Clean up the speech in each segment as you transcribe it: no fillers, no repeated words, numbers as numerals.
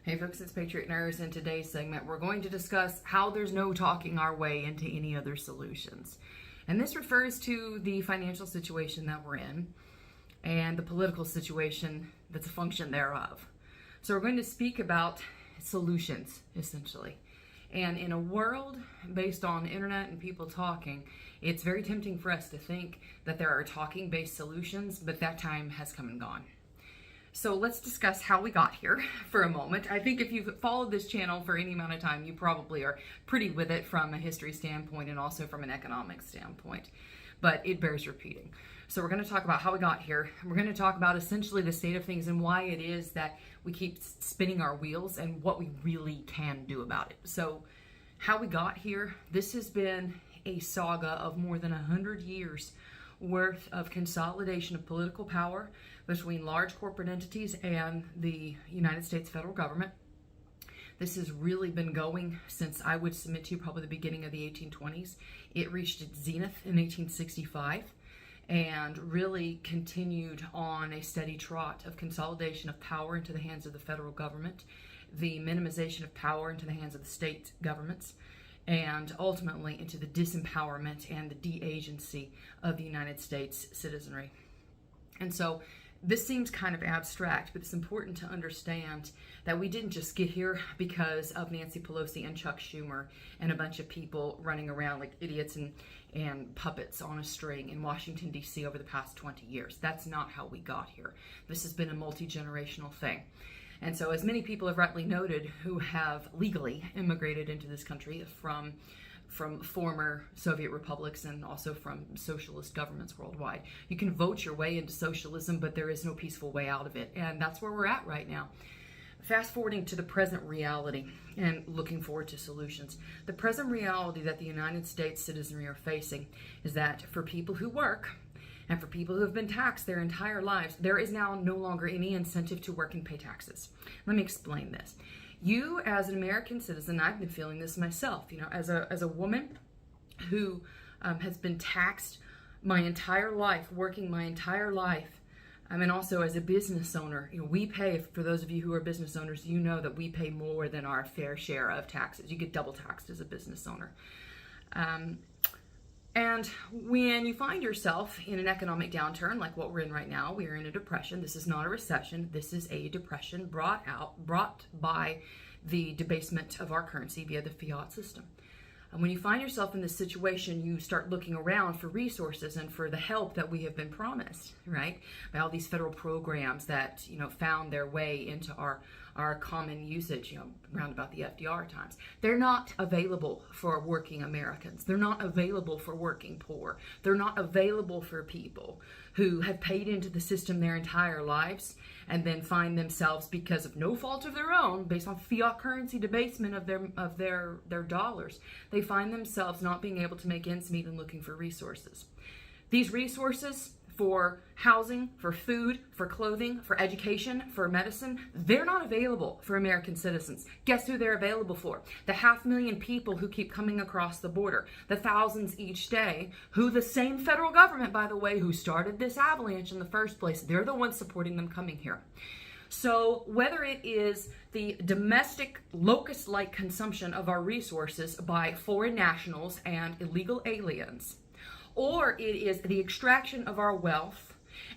Hey folks, it's Patriot Nurse. In today's segment, we're going to discuss how there's no talking our way into any other solutions. And this refers to the financial situation that we're in and the political situation that's a function thereof. So we're going to speak about solutions, essentially. And in a world based on internet and people talking, it's very tempting for us to think that there are talking-based solutions, but that time has come and gone. So let's discuss how we got here for a moment. I think if you've followed this channel for any amount of time, you probably are pretty with it from a history standpoint and also from an economic standpoint, but it bears repeating. So we're going to talk about how we got here. We're going to talk about essentially the state of things and why it is that we keep spinning our wheels and what we really can do about it. So how we got here, this has been a saga of more than 100 years worth of consolidation of political power between large corporate entities and the United States federal government. This has really been going since, I would submit to you, probably the beginning of the 1820s. It reached its zenith in 1865 and really continued on a steady trot of consolidation of power into the hands of the federal government, the minimization of power into the hands of the state governments, and ultimately into the disempowerment and the de-agency of the United States citizenry. And so this seems kind of abstract, but it's important to understand that we didn't just get here because of Nancy Pelosi and Chuck Schumer and a bunch of people running around like idiots and puppets on a string in Washington, D.C. over the past 20 years. That's not how we got here. This has been a multi-generational thing. And so, as many people have rightly noted who have legally immigrated into this country from former Soviet republics and also from socialist governments worldwide, you can vote your way into socialism, but there is no peaceful way out of it. And that's where we're at right now. Fast forwarding to the present reality and looking forward to solutions. The present reality that the United States citizenry are facing is that for people who work, and for people who have been taxed their entire lives, there is now no longer any incentive to work and pay taxes. Let me explain this. You, as an American citizen, I've been feeling this myself, as a woman who has been taxed my entire life, working my entire life, and also as a business owner, we pay, for those of you who are business owners, you know that we pay more than our fair share of taxes. You get double taxed as a business owner. And when you find yourself in an economic downturn like what we're in right now, we are in a depression. This is not a recession. This is a depression brought by the debasement of our currency via the fiat system. And when you find yourself in this situation, you start looking around for resources and for the help that we have been promised, right? By all these federal programs that, found their way into our common usage, around about the FDR times. They're not available for working Americans. They're not available for working poor. They're not available for people who have paid into the system their entire lives and then find themselves, because of no fault of their own, based on fiat currency debasement of their dollars, they find themselves not being able to make ends meet and looking for resources. These resources for housing, for food, for clothing, for education, for medicine, they're not available for American citizens. Guess who they're available for? The 500,000 people who keep coming across the border, the thousands each day, who the same federal government, by the way, who started this avalanche in the first place, they're the ones supporting them coming here. So whether it is the domestic locust-like consumption of our resources by foreign nationals and illegal aliens, or it is the extraction of our wealth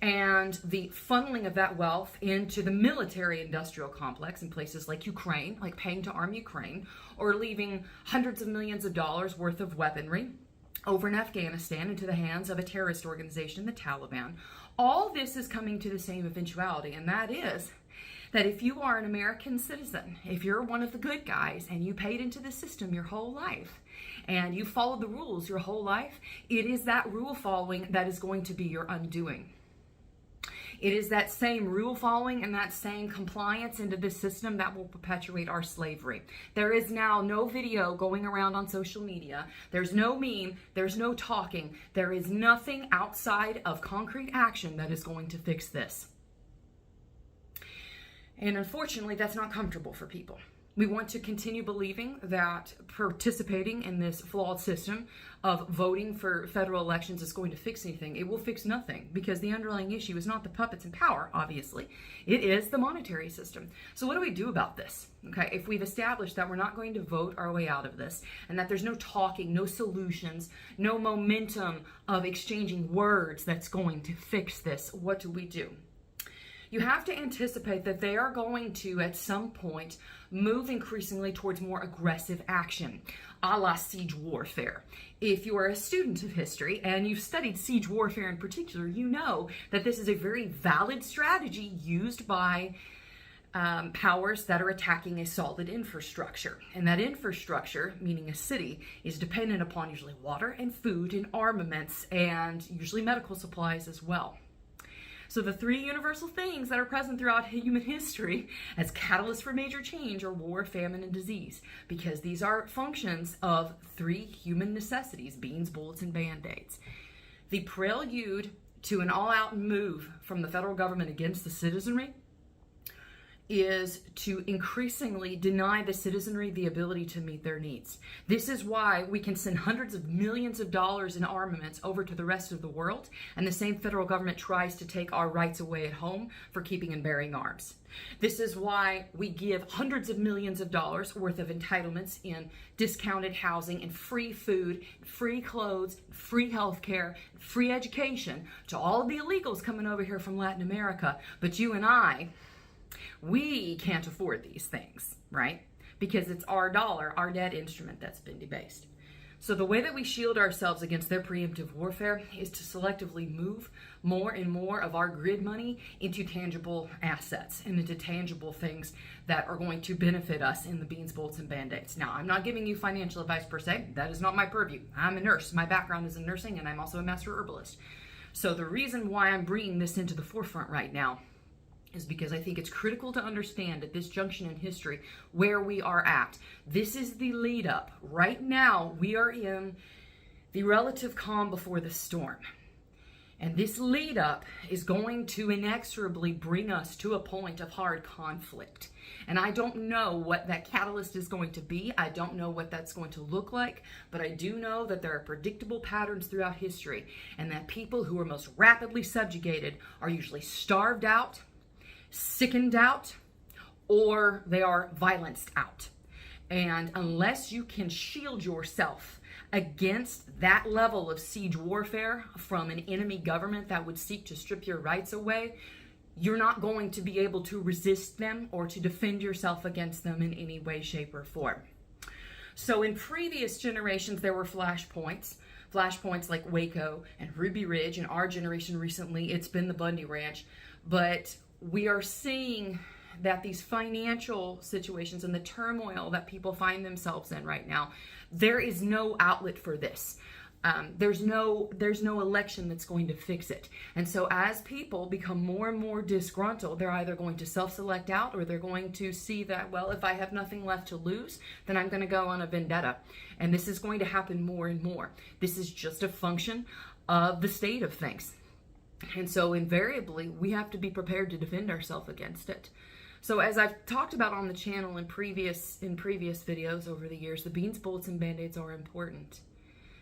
and the funneling of that wealth into the military-industrial complex in places like Ukraine, like paying to arm Ukraine, or leaving hundreds of millions of dollars worth of weaponry over in Afghanistan into the hands of a terrorist organization, the Taliban. All this is coming to the same eventuality, and that is that if you are an American citizen, if you're one of the good guys and you paid into the system your whole life, and you followed the rules your whole life, it is that rule following that is going to be your undoing. It is that same rule following and that same compliance into this system that will perpetuate our slavery. There is now no video going around on social media. There's no meme. There's no talking. There is nothing outside of concrete action that is going to fix this. And unfortunately, that's not comfortable for people. We want to continue believing that participating in this flawed system of voting for federal elections is going to fix anything. It will fix nothing, because the underlying issue is not the puppets in power, obviously. It is the monetary system. So what do we do about this? Okay, if we've established that we're not going to vote our way out of this, and that there's no talking, no solutions, no momentum of exchanging words that's going to fix this, what do we do? You have to anticipate that they are going to, at some point, move increasingly towards more aggressive action, a la siege warfare. If you are a student of history and you've studied siege warfare in particular, you know that this is a very valid strategy used by powers that are attacking a solid infrastructure. And that infrastructure, meaning a city, is dependent upon usually water and food and armaments and usually medical supplies as well. So the three universal things that are present throughout human history as catalysts for major change are war, famine, and disease, because these are functions of three human necessities: beans, bullets, and band-aids. The prelude to an all-out move from the federal government against the citizenry is to increasingly deny the citizenry the ability to meet their needs. This is why we can send hundreds of millions of dollars in armaments over to the rest of the world, and the same federal government tries to take our rights away at home for keeping and bearing arms. This is why we give hundreds of millions of dollars worth of entitlements in discounted housing and free food, free clothes, free health care, free education to all of the illegals coming over here from Latin America. But you and I, we can't afford these things, right? Because it's our dollar, our debt instrument that's been debased. So the way that we shield ourselves against their preemptive warfare is to selectively move more and more of our grid money into tangible assets and into tangible things that are going to benefit us in the beans, bullets, and band-aids. Now, I'm not giving you financial advice per se. That is not my purview. I'm a nurse. My background is in nursing, and I'm also a master herbalist. So the reason why I'm bringing this into the forefront right now is because I think it's critical to understand at this junction in history where we are at. This is the lead up. Right now, we are in the relative calm before the storm. And this lead up is going to inexorably bring us to a point of hard conflict. And I don't know what that catalyst is going to be. I don't know what that's going to look like, but I do know that there are predictable patterns throughout history, and that people who are most rapidly subjugated are usually starved out, sickened out, or they are violenced out. And unless you can shield yourself against that level of siege warfare from an enemy government that would seek to strip your rights away, you're not going to be able to resist them or to defend yourself against them in any way, shape, or form. So in previous generations, there were flashpoints like Waco and Ruby Ridge. In our generation recently, it's been the Bundy Ranch. But we are seeing that these financial situations and the turmoil that people find themselves in right now, there is no outlet for this. There's no election that's going to fix it. And so as people become more and more disgruntled, they're either going to self-select out, or they're going to see that, well, if I have nothing left to lose, then I'm going to go on a vendetta. And this is going to happen more and more. This is just a function of the state of things. And so invariably, we have to be prepared to defend ourselves against it. So as I've talked about on the channel in previous videos over the years, the beans, bullets, and band-aids are important.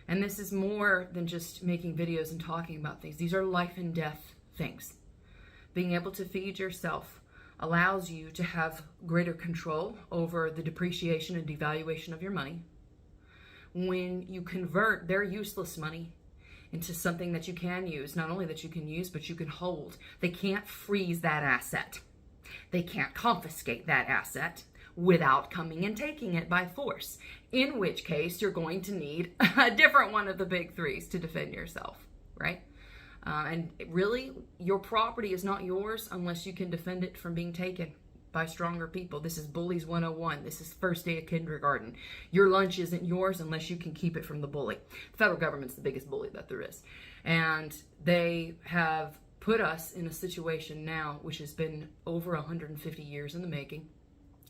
And this is more than just making videos and talking about things. These are life and death things. Being able to feed yourself allows you to have greater control over the depreciation and devaluation of your money. When you convert their useless money into something that you can use, not only that you can use, but you can hold. They can't freeze that asset. They can't confiscate that asset without coming and taking it by force, in which case you're going to need a different one of the big threes to defend yourself, right? And really, your property is not yours unless you can defend it from being taken by stronger people. This is Bullies 101. This is first day of kindergarten. Your lunch isn't yours unless you can keep it from the bully. The federal government's the biggest bully that there is. And they have put us in a situation now which has been over 150 years in the making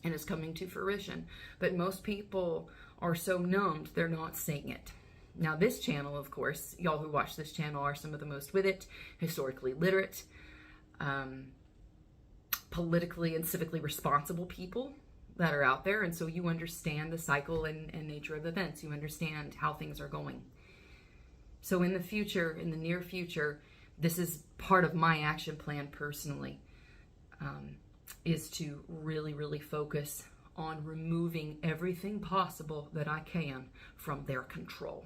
and is coming to fruition. But most people are so numbed, they're not seeing it. Now this channel, of course, y'all who watch this channel are some of the most with it, historically literate, politically and civically responsible people. that are out there, and so you understand the cycle and nature of events. You understand how things are going. So in the future, in the near future, this is part of my action plan personally, is to really, really focus on removing everything possible that I can from their control.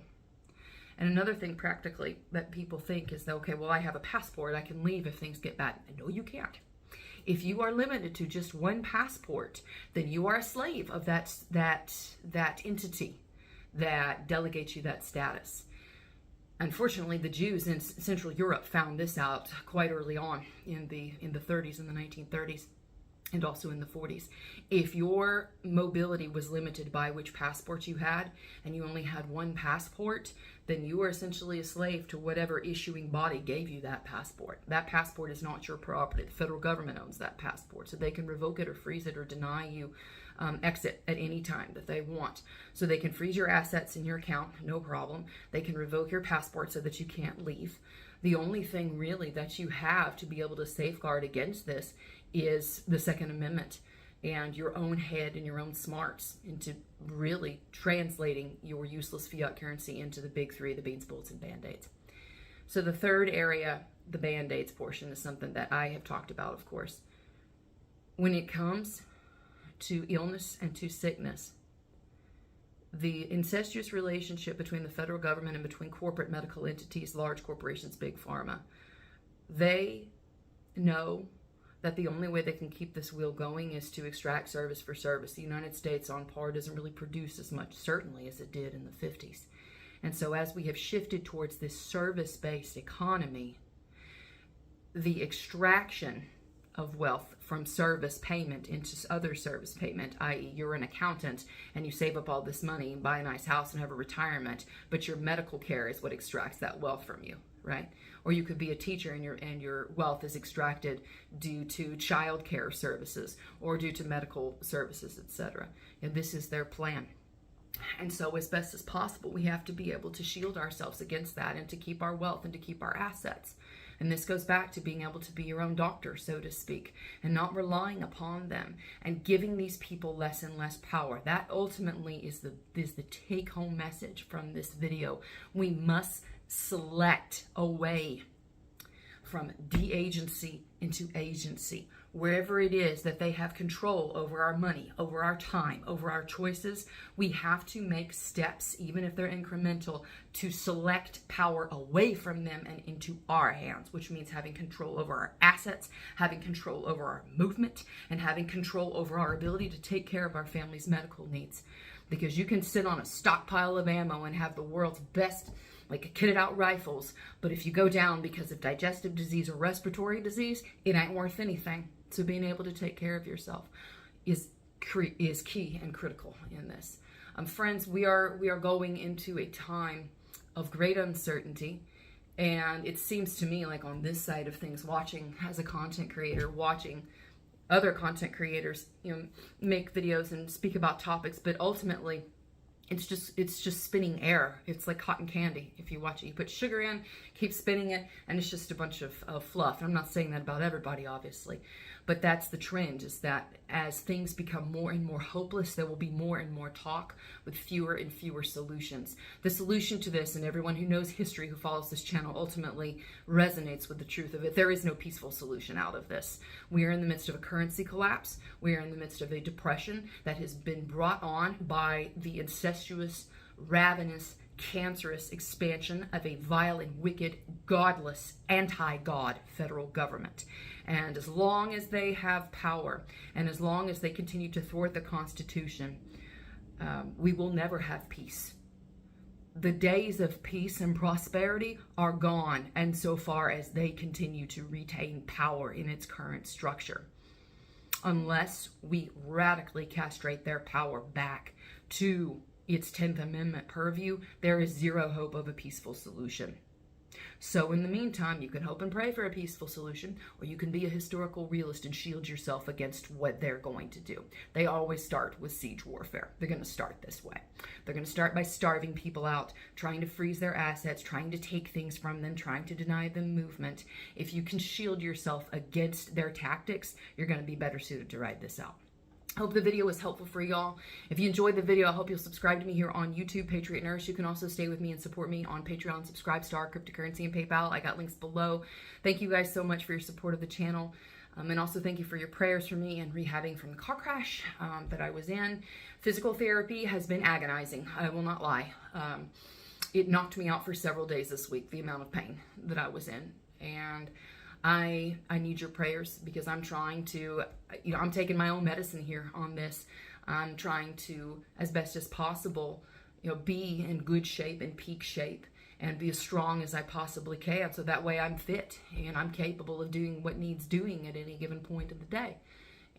And another thing practically that people think is that, okay, well, I have a passport, I can leave if things get bad. No, you can't. If you are limited to just one passport, then you are a slave of that entity that delegates you that status. Unfortunately, the Jews in Central Europe found this out quite early on in the 30s, in the 1930s, and also in the 40s. If your mobility was limited by which passport you had, and you only had one passport, then you are essentially a slave to whatever issuing body gave you that passport. That passport is not your property. The federal government owns that passport, so they can revoke it or freeze it or deny you exit at any time that they want. So they can freeze your assets in your account, no problem. They can revoke your passport so that you can't leave. The only thing really that you have to be able to safeguard against this is the Second Amendment and your own head and your own smarts into really translating your useless fiat currency into the big three, the beans, bullets, and band-aids. So the third area, the band-aids portion, is something that I have talked about, of course. When it comes to illness and to sickness, the incestuous relationship between the federal government and between corporate medical entities, large corporations, big pharma, they know that the only way they can keep this wheel going is to extract service for service. The United States on par doesn't really produce as much, certainly, as it did in the 50s. And so as we have shifted towards this service-based economy, the extraction of wealth from service payment into other service payment, i.e. you're an accountant and you save up all this money and buy a nice house and have a retirement, but your medical care is what extracts that wealth from you, right? Or you could be a teacher and your wealth is extracted due to child care services or due to medical services, etc. And this is their plan. And so as best as possible, we have to be able to shield ourselves against that and to keep our wealth and to keep our assets. And this goes back to being able to be your own doctor, so to speak, and not relying upon them and giving these people less and less power. That ultimately is the take-home message from this video. We must select away from de-agency into agency. Wherever it is that they have control over our money, over our time, over our choices, we have to make steps, even if they're incremental, to select power away from them and into our hands, which means having control over our assets, having control over our movement, and having control over our ability to take care of our family's medical needs. Because you can sit on a stockpile of ammo and have the world's best kitted out rifles, but if you go down because of digestive disease or respiratory disease, it ain't worth anything. So being able to take care of yourself is key and critical in this. Friends, we are going into a time of great uncertainty, and it seems to me like on this side of things, watching as a content creator, watching other content creators, make videos and speak about topics, but ultimately it's just spinning air. It's like cotton candy. If you watch it, you put sugar in, keep spinning it, and it's just a bunch of fluff. And I'm not saying that about everybody, obviously, but that's the trend, is that as things become more and more hopeless, there will be more and more talk with fewer and fewer solutions. The solution to this, and everyone who knows history, who follows this channel, ultimately resonates with the truth of it. There is no peaceful solution out of this. We are in the midst of a currency collapse. We are in the midst of a depression that has been brought on by the incestuous, ravenous, cancerous expansion of a vile and wicked, godless, anti-God federal government. And as long as they have power, and as long as they continue to thwart the Constitution, we will never have peace. The days of peace and prosperity are gone, and so far as they continue to retain power in its current structure. Unless we radically castrate their power back to its 10th Amendment purview, there is zero hope of a peaceful solution. So in the meantime, you can hope and pray for a peaceful solution, or you can be a historical realist and shield yourself against what they're going to do. They always start with siege warfare. They're going to start this way. They're going to start by starving people out, trying to freeze their assets, trying to take things from them, trying to deny them movement. If you can shield yourself against their tactics, you're going to be better suited to ride this out. Hope the video was helpful for y'all. If you enjoyed the video, I hope you'll subscribe to me here on YouTube, Patriot Nurse. You can also stay with me and support me on Patreon, Subscribestar, Cryptocurrency, and PayPal. I got links below. Thank you guys so much for your support of the channel. And also thank you for your prayers for me and rehabbing from the car crash that I was in. Physical therapy has been agonizing. I will not lie. It knocked me out for several days this week, the amount of pain that I was in. And I need your prayers because I'm trying to, I'm taking my own medicine here on this. I'm trying to, as best as possible, be in good shape and peak shape and be as strong as I possibly can. So that way I'm fit and I'm capable of doing what needs doing at any given point of the day.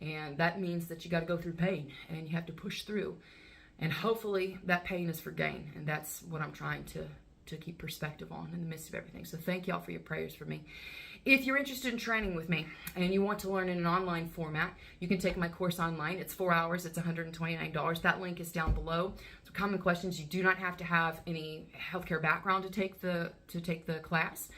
And that means that you got to go through pain and you have to push through. And hopefully that pain is for gain. And that's what I'm trying to keep perspective on in the midst of everything. So thank y'all for your prayers for me. If you're interested in training with me and you want to learn in an online format, you can take my course online. It's 4 hours. It's $129. That link is down below. So common questions. You do not have to have any healthcare background to take the class.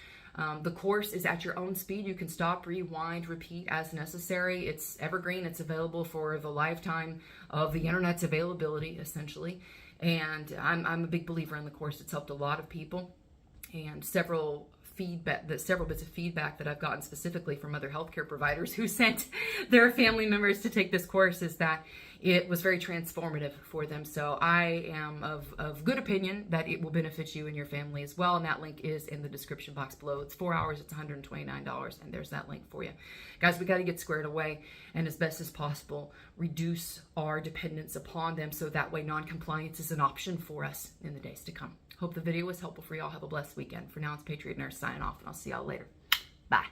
The course is at your own speed. You can stop, rewind, repeat as necessary. It's evergreen. It's available for the lifetime of the internet's availability, essentially. And I'm a big believer in the course. It's helped a lot of people, and several bits of feedback that I've gotten specifically from other healthcare providers who sent their family members to take this course is that it was very transformative for them. So I am of good opinion that it will benefit you and your family as well. And that link is in the description box below. It's 4 hours. It's $129. And there's that link for you. Guys, we got to get squared away and as best as possible reduce our dependence upon them so that way non-compliance is an option for us in the days to come. Hope the video was helpful for y'all. Have a blessed weekend. For now, it's Patriot Nurse signing off, and I'll see y'all later. Bye.